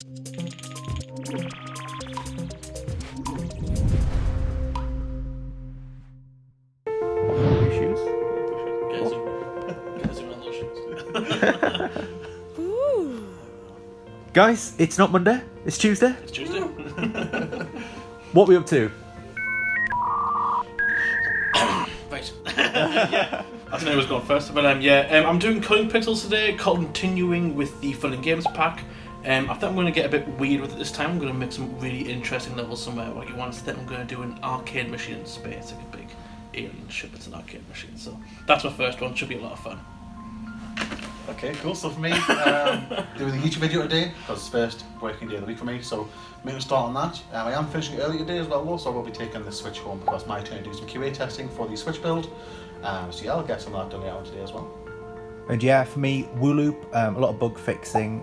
Shoes? Guys, it's not Monday, it's Tuesday. It's Tuesday. What are we up to? Right. Yeah. I don't know who's going first, but I'm doing cutting pixels today, continuing with the fun and games pack. I think I'm going to get a bit weird with it this time. I'm going to make some really interesting levels somewhere. Like you want to think I'm going to do an arcade machine in space, like a big alien ship. It's an arcade machine, so that's my first one. Should be a lot of fun. Okay, cool. So for me, doing the YouTube video today, because it's first working day of the week for me, so I'm going to start on that. I am finishing early today as well though, so I will be taking the Switch home because it's my turn to do some QA testing for the Switch build. So yeah, I'll get some of that done later on today as well. And yeah, for me, Wooloop, a lot of bug fixing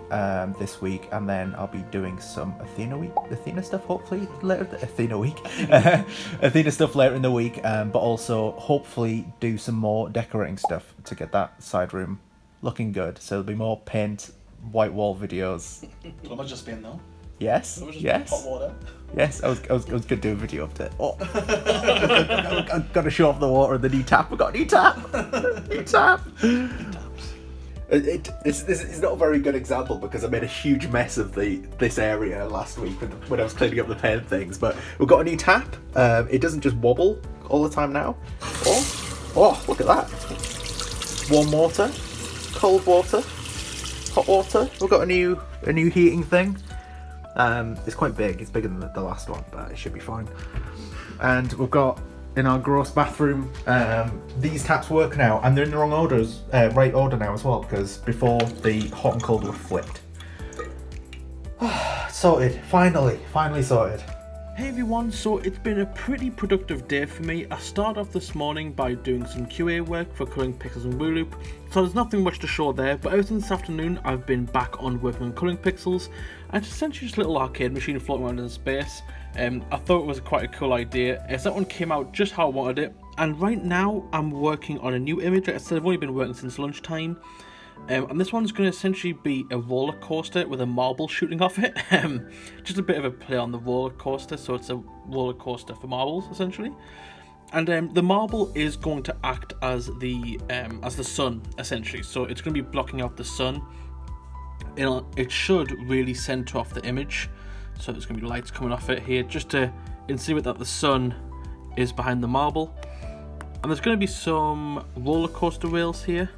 this week, and then I'll be doing some Athena stuff hopefully later. Athena stuff later in the week, but also hopefully do some more decorating stuff to get that side room looking good. So there'll be more paint, white wall videos. Will I just be in though? Yes. Yes. Hot water. Yes, I was going to do a video update. Oh, I've got to show off the water and the new tap. I've got a new tap. New tap. This is not a very good example because I made a huge mess of this area last week when I was cleaning up the paint things. But we've got a new tap. It doesn't just wobble all the time now. Oh, look at that. Warm water, cold water, hot water. We've got a new heating thing. It's quite big. It's bigger than the last one, but it should be fine. And we've got in our gross bathroom these taps work now, and they're in the wrong orders, right order now as well, because before the hot and cold were flipped. Sorted. Finally sorted. Hey everyone, so it's been a pretty productive day for me. I started off this morning by doing some QA work for cutting pixels and Wooloop, so there's nothing much to show there, but ever since this afternoon I've been back on working on cutting pixels, and it's essentially just a little arcade machine floating around in space. I thought it was quite a cool idea, as that one came out just how I wanted it, and right now I'm working on a new image. Like I said, I've only been working since lunchtime. And this one's going to essentially be a roller coaster with a marble shooting off it. Just a bit of a play on the roller coaster, so it's a roller coaster for marbles essentially. And the marble is going to act as the sun essentially, so it's going to be blocking out the sun. It should really center off the image, so there's going to be lights coming off it here just to insinuate that the sun is behind the marble. And there's going to be some roller coaster rails here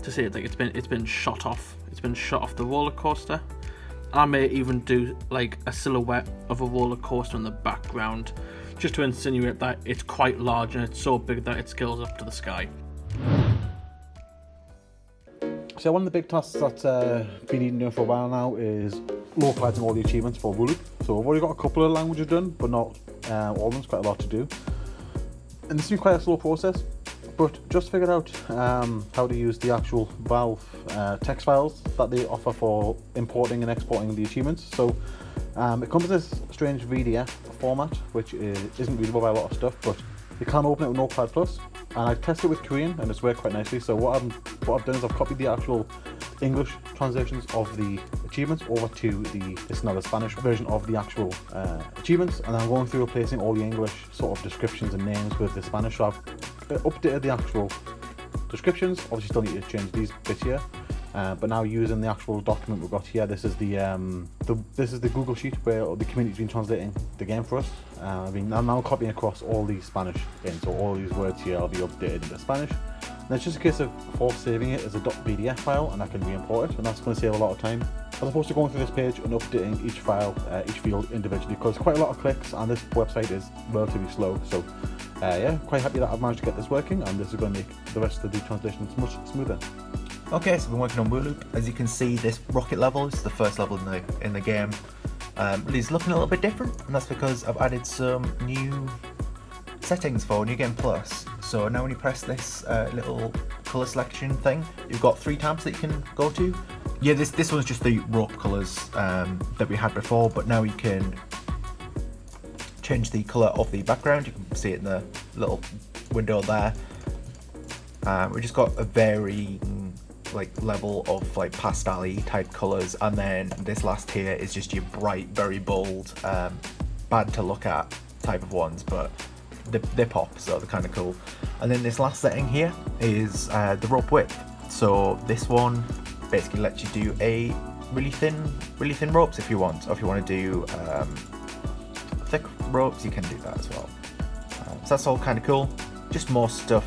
to see it, like it's been shot off. It's been shot off the roller coaster. I may even do like a silhouette of a roller coaster in the background, just to insinuate that it's quite large and it's so big that it scales up to the sky. So one of the big tasks that's been needing doing for a while now is localizing all the achievements for Wooloop. So I've already got a couple of languages done, but not all of them. It's quite a lot to do. And this has been quite a slow process, but just figured out how to use the actual Valve text files that they offer for importing and exporting the achievements. So it comes in this strange VDF format, which isn't readable by a lot of stuff, but you can open it with Notepad+. And I tested it with Korean, and it's worked quite nicely. So what I've done is I've copied the actual English translations of the achievements over to this is now the Spanish version of the actual achievements, and I'm going through replacing all the English sort of descriptions and names with the Spanish. So I've updated the actual descriptions. Obviously still need to change these bits here, but now using the actual document we've got here, this is the Google Sheet where the community's been translating the game for us. I'm now copying across all the Spanish in, so all these words here will be updated into Spanish. And it's just a case of force saving it as a .pdf file, and I can re-import it, and that's going to save a lot of time, as opposed to going through this page and updating each file, each field individually, because quite a lot of clicks, and this website is relatively slow. So yeah, quite happy that I've managed to get this working, and this is going to make the rest of the translations much smoother. Okay, so I've been working on Wooloop. As you can see, this rocket level is the first level in the game. It's looking a little bit different, and that's because I've added some new settings for New Game Plus. So now when you press this little colour selection thing, you've got 3 tabs that you can go to. Yeah, this one's just the rope colours that we had before, but now you can change the colour of the background. You can see it in the little window there. We just got a varying like level of like pastel-y type colours, and then this last tier is just your bright, very bold, bad to look at type of ones, but they pop, so they're kind of cool. And then this last setting here is the rope width. So this one basically lets you do a really thin ropes if you want, or if you want to do thick ropes, you can do that as well. So that's all kind of cool. Just more stuff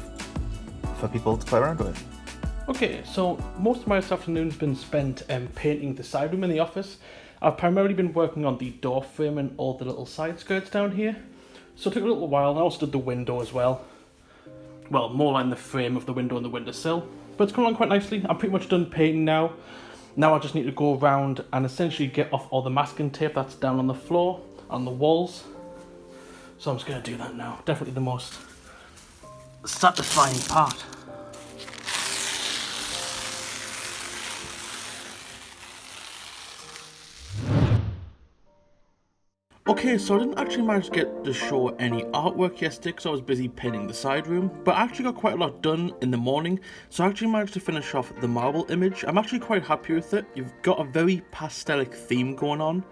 for people to play around with. Okay, so most of my this afternoon's been spent painting the side room in the office. I've primarily been working on the door frame and all the little side skirts down here. So it took a little while, and I also did the window as well. Well, more like the frame of the window and the windowsill. But it's coming along quite nicely. I'm pretty much done painting now. Now I just need to go around and essentially get off all the masking tape that's down on the floor, on the walls. So I'm just going to do that now. Definitely the most satisfying part. Okay, so I didn't actually manage to get to show any artwork yesterday because I was busy painting the side room, but I actually got quite a lot done in the morning, so I actually managed to finish off the marble image. I'm actually quite happy with it. You've got a very pastelic theme going on.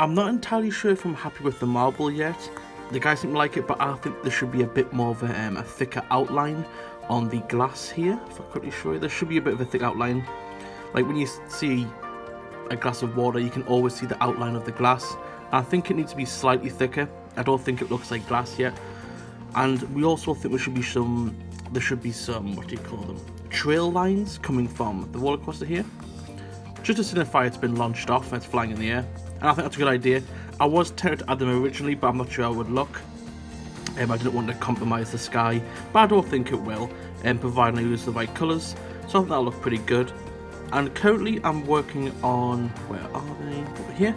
I'm not entirely sure if I'm happy with the marble yet. The guys seem to like it, but I think there should be a bit more of a thicker outline on the glass here. If I quickly show you, there should be a bit of a thick outline. Like when you see a glass of water, you can always see the outline of the glass. I think it needs to be slightly thicker. I don't think it looks like glass yet. And we also think there should be some, what do you call them? Trail lines coming from the roller coaster here. Just to signify it's been launched off and it's flying in the air. And I think that's a good idea. I was tempted to add them originally, but I'm not sure how it would look. I didn't want to compromise the sky, but I don't think it will, providing I use the right colours. So I think that'll look pretty good. And currently I'm working on, where are they? Over here.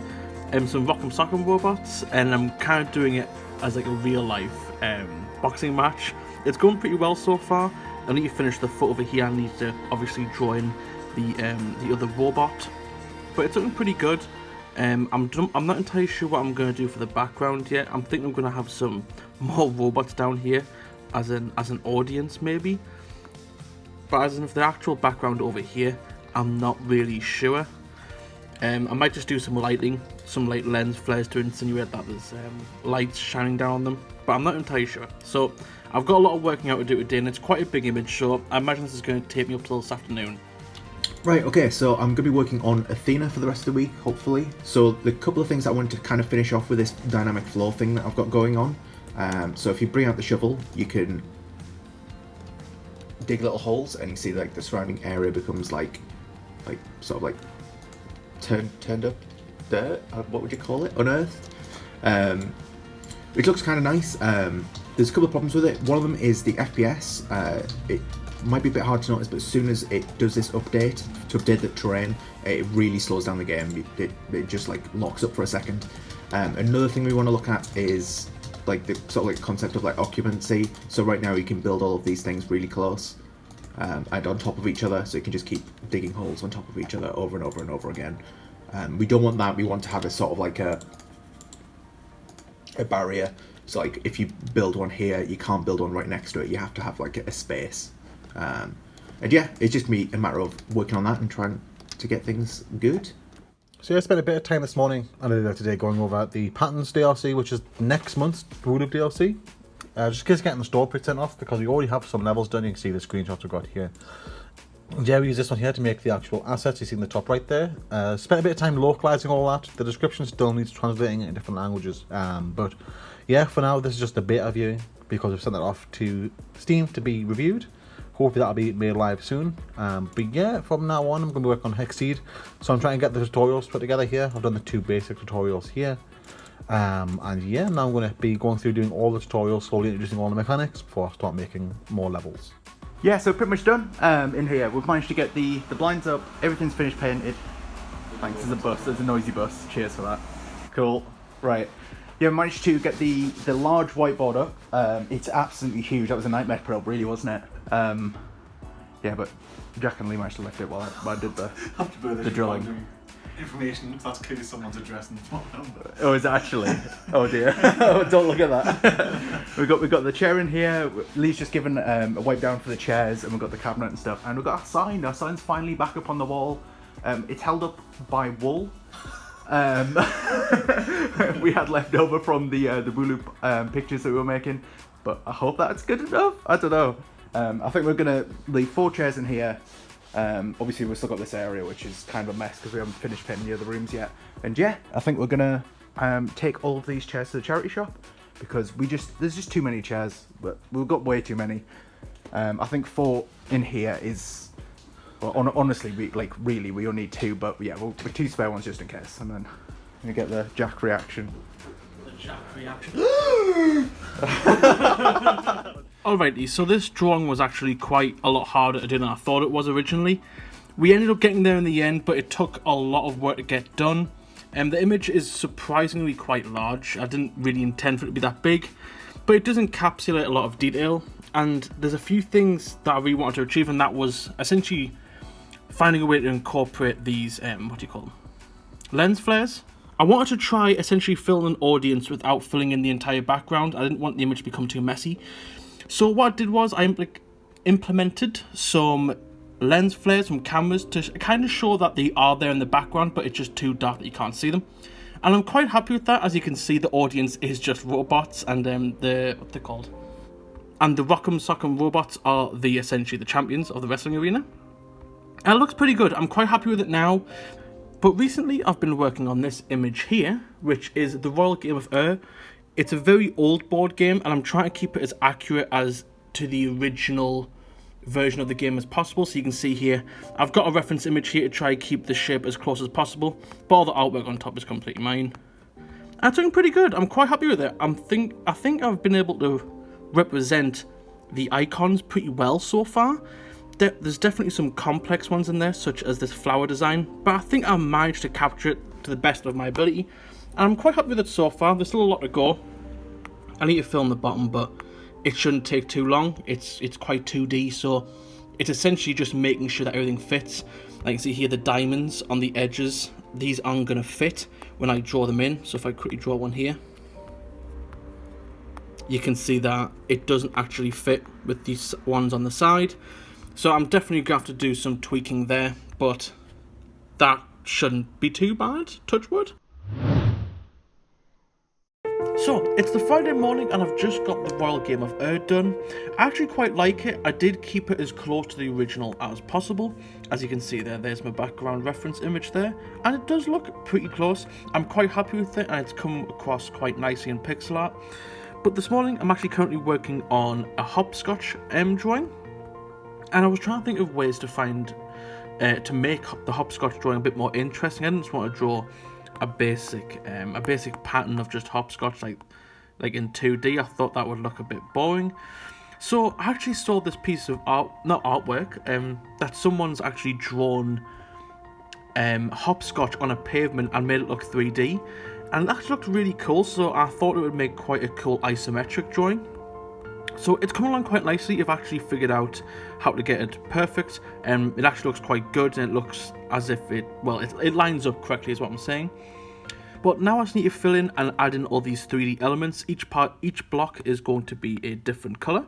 Some Rock'em Sock'em robots, and I'm kind of doing it as like a real life boxing match. It's going pretty well so far. I need to finish the foot over here. I need to obviously draw in the other robot, but it's looking pretty good. I'm not entirely sure what I'm going to do for the background yet. I'm thinking I'm going to have some more robots down here as an audience maybe, but as in for the actual background over here, I'm not really sure. I might just do some lighting, some light lens flares to insinuate that there's lights shining down on them, but I'm not entirely sure. So I've got a lot of working out to do today, and it's quite a big image, so I imagine this is going to take me up till this afternoon. Right, okay, so I'm going to be working on Athena for the rest of the week, hopefully. So the couple of things I wanted to kind of finish off with this dynamic floor thing that I've got going on. So if you bring out the shovel, you can dig little holes, and you see like the surrounding area becomes like sort of like turned up dirt, what would you call it, unearthed, which looks kind of nice. There's a couple of problems with it. One of them is the FPS. It might be a bit hard to notice, but as soon as it does this update to update the terrain, it really slows down the game. It just like locks up for a second. Another thing we want to look at is like the sort of like concept of like occupancy. So right now you can build all of these things really close and on top of each other, so you can just keep digging holes on top of each other over and over and over again. We don't want that. We want to have a sort of like a barrier. So like if you build one here, you can't build one right next to it. You have to have like a space. And yeah, it's just me a matter of working on that and trying to get things good. So yeah, I spent a bit of time this morning and earlier today going over the Patterns DLC, which is next month's Voodoo DLC. Just in case getting the store print sent off, because we already have some levels done. You can see the screenshots we've got here. Yeah, we use this one here to make the actual assets you see in the top right there. Spent a bit of time localizing all that. The description still needs translating in different languages. But yeah, for now, this is just a beta viewing because we've sent that off to Steam to be reviewed. Hopefully that'll be made live soon. But yeah, from now on, I'm going to work on hexceed. So I'm trying to get the tutorials put together here. I've done the 2 basic tutorials here. And yeah, now I'm going to be going through doing all the tutorials, slowly introducing all the mechanics before I start making more levels. Yeah, so pretty much done in here. We've managed to get the blinds up, everything's finished painted. Thanks, there's a bus, there's a noisy bus, cheers for that. Cool, right. Yeah, we managed to get the large whiteboard up. It's absolutely huge, that was a nightmare to put up, really, wasn't it? Yeah, but Jack and Lee managed to lift it while I did the drilling. Information, that's clearly someone's address and phone number. Oh, is it actually? Oh dear. Oh, don't look at that. we've got the chair in here. Lee's just given a wipe down for the chairs, and we've got the cabinet and stuff. And we've got our sign. Our sign's finally back up on the wall. It's held up by wool. We had left over from the Wooloop pictures that we were making, but I hope that's good enough. I don't know. I think we're gonna leave 4 chairs in here. Obviously we've still got this area which is kind of a mess because we haven't finished painting the other rooms yet. And yeah, I think we're gonna take all of these chairs to the charity shop because there's just too many chairs, but we've got way too many. I think 4 in here is, well, honestly, we only need 2, but yeah, we'll 2 spare ones just in case. And then we get the Jack reaction. The Jack reaction. Alrighty, so this drawing was actually quite a lot harder to do than I thought it was originally. We ended up getting there in the end, but it took a lot of work to get done. The image is surprisingly quite large. I didn't really intend for it to be that big, but it does encapsulate a lot of detail. And there's a few things that I really wanted to achieve, and that was essentially finding a way to incorporate these, lens flares. I wanted to try essentially fill an audience without filling in the entire background. I didn't want the image to become too messy. So what I did was I implemented some lens flares from cameras to kind of show that they are there in the background, but it's just too dark that you can't see them. And I'm quite happy with that. As you can see, the audience is just robots, and what they're called. And the Rock'em Sock'em robots are essentially the champions of the wrestling arena. And it looks pretty good. I'm quite happy with it now. But recently I've been working on this image here, which is the Royal Game of Ur. It's a very old board game, and I'm trying to keep it as accurate as to the original version of the game as possible. So you can see here, I've got a reference image here to try and keep the shape as close as possible, but all the artwork on top is completely mine. And it's doing pretty good. I'm quite happy with it. I think I've been able to represent the icons pretty well so far. There's definitely some complex ones in there, such as this flower design, but I think I managed to capture it to the best of my ability. And I'm quite happy with it so far. There's still a lot to go. I need to film the bottom, but it shouldn't take too long. It's quite 2D, so it's essentially just making sure that everything fits. Like you can see here, the diamonds on the edges, these aren't going to fit when I draw them in. So if I quickly draw one here, you can see that it doesn't actually fit with these ones on the side. So I'm definitely going to have to do some tweaking there, but that shouldn't be too bad, touch wood. So, it's the Friday morning and I've just got the Royal Game of Ur done. I actually quite like it. I did keep it as close to the original as possible. As you can see there's my background reference image there. And it does look pretty close. I'm quite happy with it and it's come across quite nicely in pixel art. But this morning I'm actually currently working on a hopscotch drawing. And I was trying to think of ways to find, to make the hopscotch drawing a bit more interesting. I didn't just want to draw a basic pattern of just hopscotch like in 2D. I thought that would look a bit boring. So I actually saw this piece of artwork that someone's actually drawn hopscotch on a pavement and made it look 3D. And it actually looked really cool, so I thought it would make quite a cool isometric drawing. So it's coming along quite nicely. I've actually figured out how to get it perfect, and it actually looks quite good, and it looks as if it lines up correctly is what I'm saying. But now I just need to fill in and add in all these 3D elements. Each block is going to be a different colour.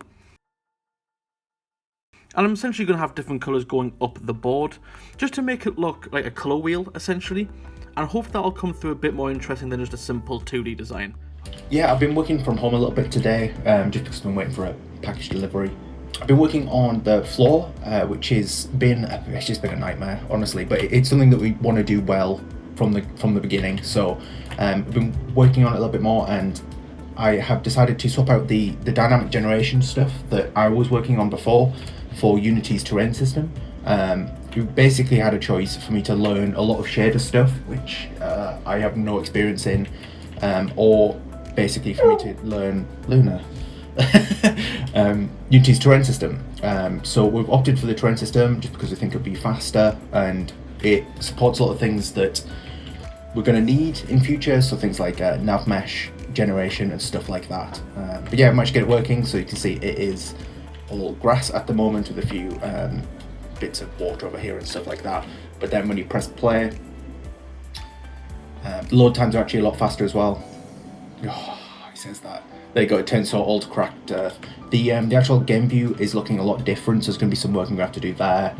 And I'm essentially going to have different colours going up the board, just to make it look like a colour wheel, essentially. And hopefully that'll come through a bit more interesting than just a simple 2D design. Yeah, I've been working from home a little bit today, just because I've been waiting for a package delivery. I've been working on the floor, which has been it's just been a nightmare, honestly. But it's something that we want to do well from the beginning. So I've been working on it a little bit more, and I have decided to swap out the dynamic generation stuff that I was working on before for Unity's terrain system. We basically had a choice for me to learn a lot of shader stuff, which I have no experience in, or basically for me to learn Luna. Unity's terrain system. So we've opted for the terrain system just because we think it'll be faster and it supports a lot of things that we're going to need in future, so things like nav mesh generation and stuff like that. But yeah, I managed to get it working, so you can see it is all grass at the moment with a few bits of water over here and stuff like that. But then when you press play, Load times are actually a lot faster as well. Oh, he says that. There you go, it turns so old cracked. The actual game view is looking a lot different, so there's going to be some work we have to do there.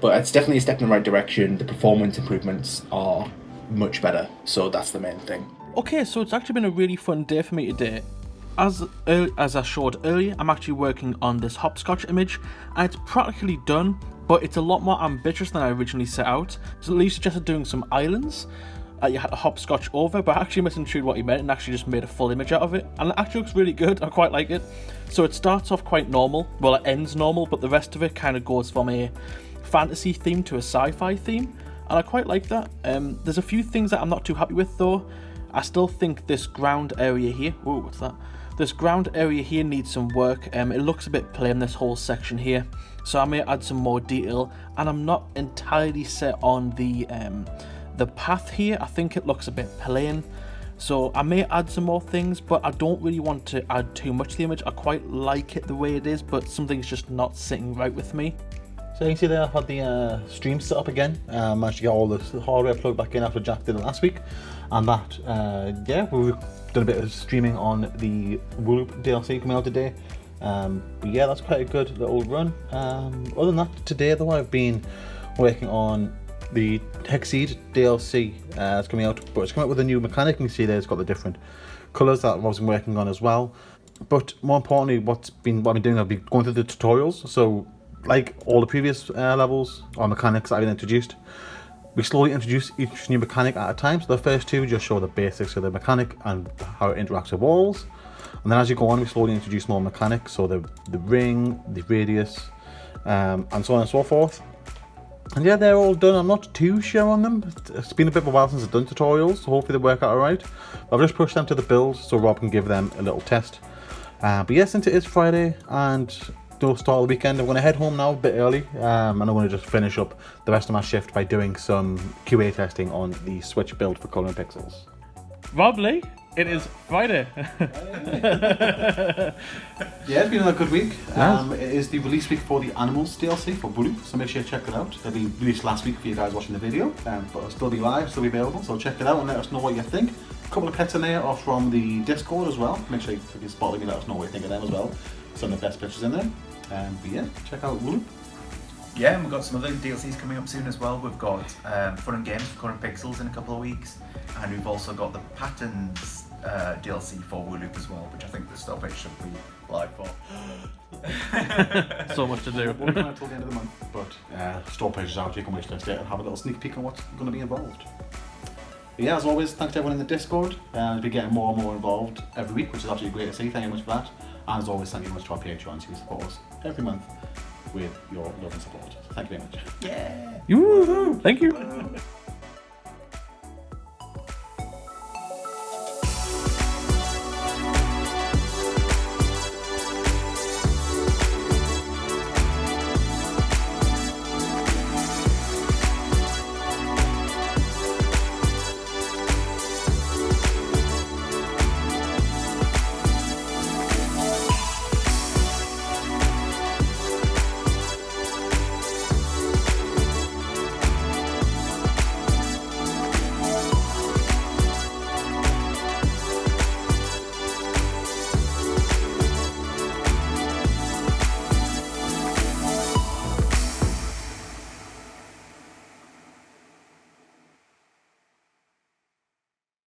But it's definitely a step in the right direction. The performance improvements are much better, so that's the main thing. Okay, so it's actually been a really fun day for me today. As I showed earlier, I'm actually working on this hopscotch image, and it's practically done, but it's a lot more ambitious than I originally set out. So at least suggested doing some islands you had to hopscotch over, but I actually misunderstood what he meant and actually just made a full image out of it, and it actually looks really good. I quite like it. So it starts off quite normal, well, it ends normal, but the rest of it kind of goes from a fantasy theme to a sci-fi theme, and I quite like that. There's a few things that I'm not too happy with though. I still think this ground area here, whoa, what's that? This ground area here needs some work. It looks a bit plain, this whole section here, so I may add some more detail, and I'm not entirely set on the path here. I think it looks a bit plain, so I may add some more things, but I don't really want to add too much to the image. I quite like it the way it is, but something's just not sitting right with me. So you can see there I've had the stream set up again. Managed to get all the hardware plugged back in after Jack did it last week, and that yeah, we've done a bit of streaming on the Wooloop DLC coming out today. But yeah, that's quite a good little run. Other than that, today though, I've been working on the hexceed DLC. It's coming out, but it's coming out with a new mechanic. You can see there it's got the different colours that I was working on as well. But more importantly, what I've been doing, I've been going through the tutorials. So like all the previous levels or mechanics I've been introduced, we slowly introduce each new mechanic at a time. So the first two just show the basics of the mechanic and how it interacts with walls, and then as you go on, we slowly introduce more mechanics, so the ring, the radius, and so on and so forth. And yeah, they're all done. I'm not too sure on them. It's been a bit of a while since I've done tutorials, so hopefully they work out alright. I've just pushed them to the build so Rob can give them a little test. But yeah, since it is Friday and the start of the weekend, I'm going to head home now a bit early, and I'm going to just finish up the rest of my shift by doing some QA testing on the Switch build for Colouring Pixels. Rob Lee, it is Friday. Yeah, it's been a good week. It is the release week for the Animals DLC for Wooloop, so make sure you check it out. They'll be released last week for you guys watching the video, but it'll still be live, still be available, so check it out and let us know what you think. A couple of pets in there are from the Discord as well. Make sure if you spot them, you let us know what you think of them as well. Some of the best pictures in there. But yeah, check out Wooloop. Yeah, and we've got some other DLCs coming up soon as well. We've got Fun and Games for Colouring Pixels in a couple of weeks, and we've also got the Patterns DLC for Wooloop as well, which I think the store page should be live for. So much to do. Won't come out till the end of the month, but store page is out. You can wish list it and have a little sneak peek on what's going to be involved. But yeah, as always, thanks to everyone in the Discord. We'll be getting more and more involved every week, which is absolutely great to see. Thank you much for that. And as always, thank you much to our Patreons who support us every month with your love and support. Thank you very much. Yeah! Yoo-hoo! Thank you!